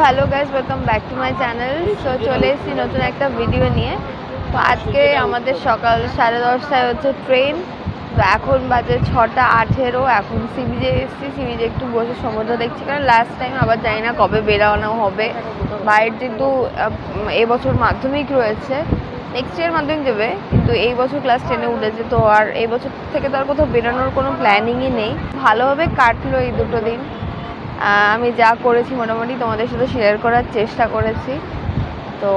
Hello guys, welcome back to my channel. So চলে এসেছি নতুন একটা ভিডিও নিয়ে। তো আজকে আমাদের সকাল 10:30টায় হচ্ছে ট্রেন। তো এখন বাজে 6:18। এখন সিবিজে এসেছি, সিবিজে একটু বসে সমুদ্র দেখছি, কারণ লাস্ট টাইম আবার জানি না কবে বেরানো হবে। বাইরের যেহেতু এবছর মাধ্যমিক রয়েছে, নেক্সট ইয়ার মাধ্যমিক দেবে, কিন্তু এই বছর ক্লাস 10-এ উঠেছে, তো আর এই বছর থেকে তো আর কোথাও বেরোনোর কোনো প্ল্যানিংই নেই। ভালোভাবে কাটলো এই দুটো দিন। আমি যা করেছি মোটামুটি তোমাদের সাথে শেয়ার করার চেষ্টা করেছি। তো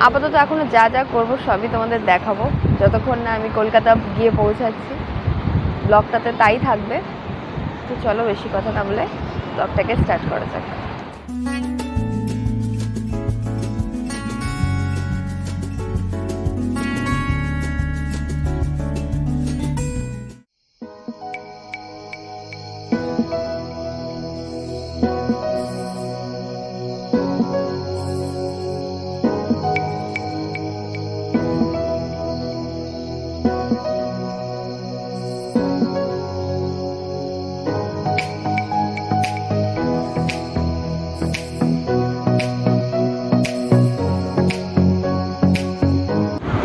আপাতত এখনও যা যা করবো সবই তোমাদের দেখাবো যতক্ষণ না আমি কলকাতা গিয়ে পৌঁছাচ্ছি। ব্লগটাতে তাই থাকবে। তো চলো বেশি কথা না বলে ব্লগটাকে স্টার্ট করা যাক।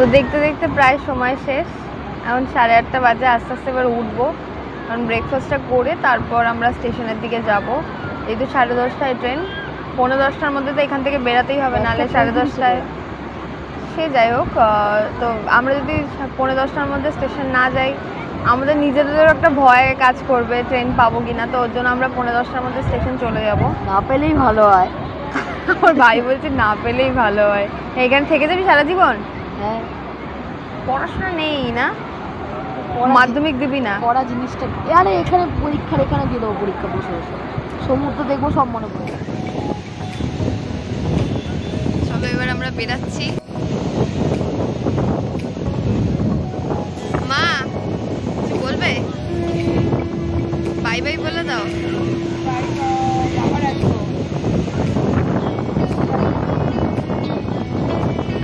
তো দেখতে দেখতে প্রায় সময় শেষ। এখন 8:30 বাজে। আস্তে আস্তে এবার উঠবো, কারণ ব্রেকফাস্টটা করে তারপর আমরা স্টেশনের দিকে যাব। যেহেতু 10:30টায় ট্রেন, 10:45টার মধ্যে তো এখান থেকে বেরাতেই হবে, নাহলে 10:30টায় সে যাই হোক। তো আমরা যদি 10:45টার মধ্যে স্টেশন না যাই, আমাদের নিজেদেরও একটা ভয় কাজ করবে ট্রেন পাবো কিনা। তো ওর জন্য আমরা 10:45টার মধ্যে স্টেশন চলে যাব। না পেলেই ভালো হয়। আমার ভাই বলছে না পেলেই ভালো হয়। এখানে থেকে যাবি সারা জীবন? হ্যাঁ, পড়াশোনা নেই না? মাধ্যমিক দিবি না? পড়া জিনিসটা আরে এখানে পরীক্ষার এখানে দিয়ে দেবো, পরীক্ষা বসে বসে সমুদ্র দেখবো, সব মনে পড়ে। চলো এবার আমরা বেরাচ্ছি। মা কিছু বলবে? বাই বাই বলে দাও।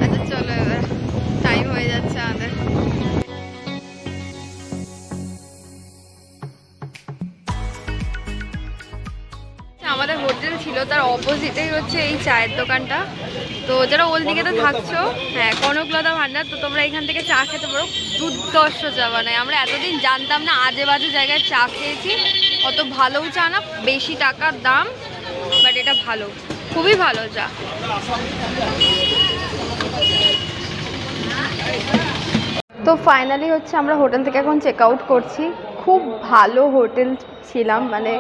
আচ্ছা চলো, এবার টাইম হয়ে যাচ্ছে আমাদের। আমাদের হোটেল ছিল তার অপোজিটেই হচ্ছে এই চায়ের দোকানটা। তো যারা ওল্ড দিঘাতে থাকছো, হ্যাঁ কনকলতা ভান্ডার, তো তোমরা এখান থেকে চা খেতে পারো। দুর্ধর্ষ চা বানায়। আমরা এতদিন জানতাম না, আজে বাজে জায়গায় চা খেয়েছি। অত ভালোও চা না, বেশি টাকার দাম, বাট এটা ভালো, খুবই ভালো চা। তো ফাইনালি হচ্ছে আমরা হোটেল থেকে এখন চেক আউট করছি। খুব ভালো হোটেল ছিলাম, মানে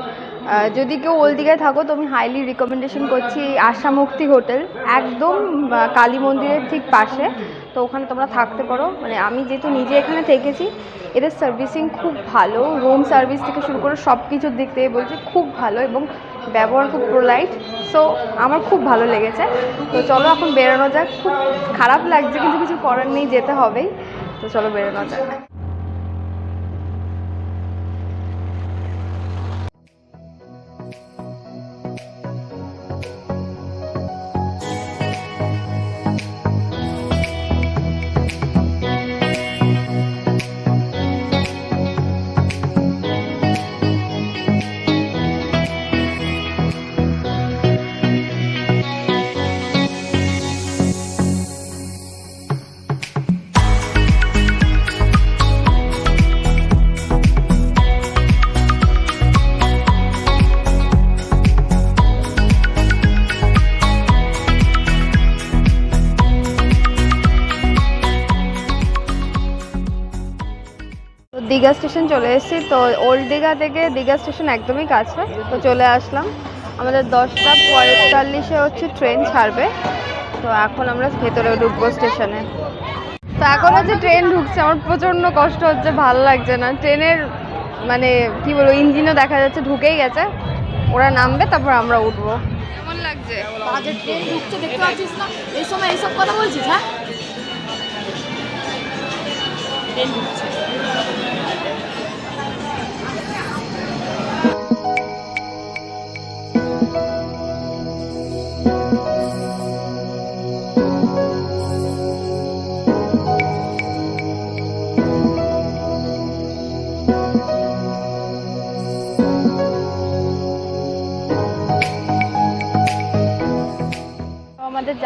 যদি কেউ ওল্ড দিঘায় থাকো তো আমি হাইলি রিকমেন্ডেশন করছি আশামুক্তি হোটেল, একদম কালী মন্দিরের ঠিক পাশে। তো ওখানে তোমরা থাকতে পারো। মানে আমি যেহেতু নিজে এখানে থেকেছি, এদের সার্ভিসিং খুব ভালো, রুম সার্ভিস থেকে শুরু করে সব কিছুর দিক থেকে বলছি খুব ভালো, এবং ব্যবহার খুব পোলাইট। সো আমার খুব ভালো লেগেছে। তো চলো এখন বেরোনো যাক। খুব খারাপ লাগছে কিন্তু কিছু করার নেই, যেতে হবেই। তো চলো বেরোনো যাক। দীঘা স্টেশন চলে এসেছি। তো ওল্ড দীঘা থেকে দীঘা স্টেশন একদমই কাছে। তো চলে আসলাম। আমাদের 10:45 হচ্ছে ট্রেন ছাড়বে। তো এখন আমরা ভেতরে ঢুকবো স্টেশনে। তো এখন হচ্ছে ট্রেন ঢুকছে। আমার প্রচণ্ড কষ্ট হচ্ছে, ভালো লাগছে না। ট্রেনের মানে কি বলবো, ইঞ্জিনও দেখা যাচ্ছে ঢুকেই গেছে। ওরা নামবে, তারপর আমরা উঠবো। কেমন লাগছে? ট্রেন ঢুকছে, দেখতে পাচ্ছিস না? এই সময় এইসব কথা বলছিস? হ্যাঁ, ট্রেন ঢুকছে।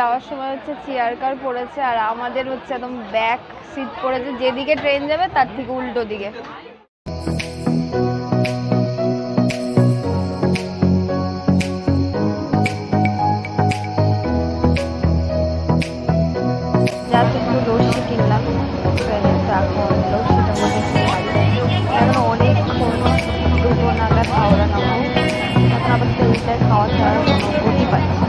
যাওয়ার সময় হচ্ছে চেয়ার কার পড়েছে, আর আমাদের হচ্ছে একদম ব্যাক সিট পড়েছে, যেদিকে ট্রেন যাবে তার থেকে উল্টো দিকে। জাস্ট একটু লস্যি কিনলাম ট্রেনে, তো এখন লস্যিটা মনে খাই। এখন অনেকক্ষণ 2টো নাগাদ হাওড়া নামবো। এখন আপাতত এইটাই খাওয়া ছাড়ার কোনো গতি পাচ্ছি না।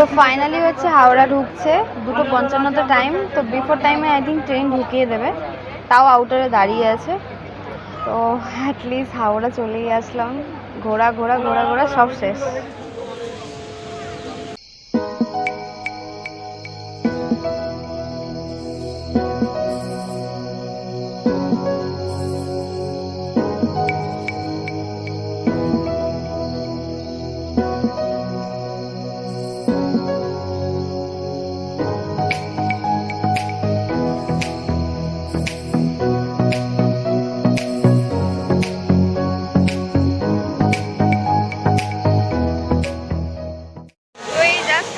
তো ফাইনালি হচ্ছে হাওড়া ঢুকছে, 2:55 টাইম। তো বিফোর টাইমে আই থিঙ্ক ট্রেন ঢুকিয়ে দেবে, তাও আউটারে দাঁড়িয়ে আছে। তো অ্যাটলিস্ট হাওড়া চলেই আসলাম। ঘোরা ঘোরা ঘোরা ঘোরা সব শেষ।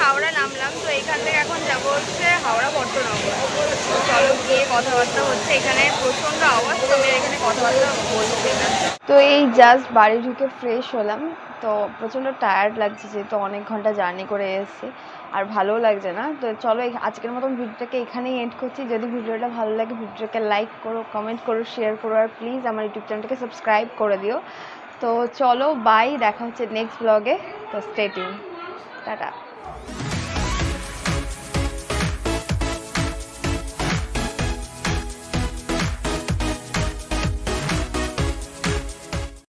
হাওড়া নামলাম, তো এখান থেকে এখন যাবো হচ্ছে হাওড়া বর্তনগর। চলো গিয়ে কথাবার্তা হচ্ছে। এখানে প্রচণ্ড আওয়াজ, তো আমি এখানে কথাবার্তা বলছি না। তো এই জাস্ট বাড়ি ঢুকে ফ্রেশ হলাম। তো প্রচণ্ড টায়ার্ড লাগছে, যেহেতু অনেক ঘন্টা জার্নি করে এসেছি, আর ভালোও লাগছে না। তো চলো আজকের মতন ভিডিওটাকে এখানেই এন্ড করছি। যদি ভিডিওটা ভালো লাগে ভিডিওটাকে লাইক করো, কমেন্ট করো, শেয়ার করো, আর প্লিজ আমার ইউটিউব চ্যানেলটাকে সাবস্ক্রাইব করে দিও। তো চলো বাই, দেখা হচ্ছে নেক্সট ব্লগে। তো স্টে টিউন, টাটা।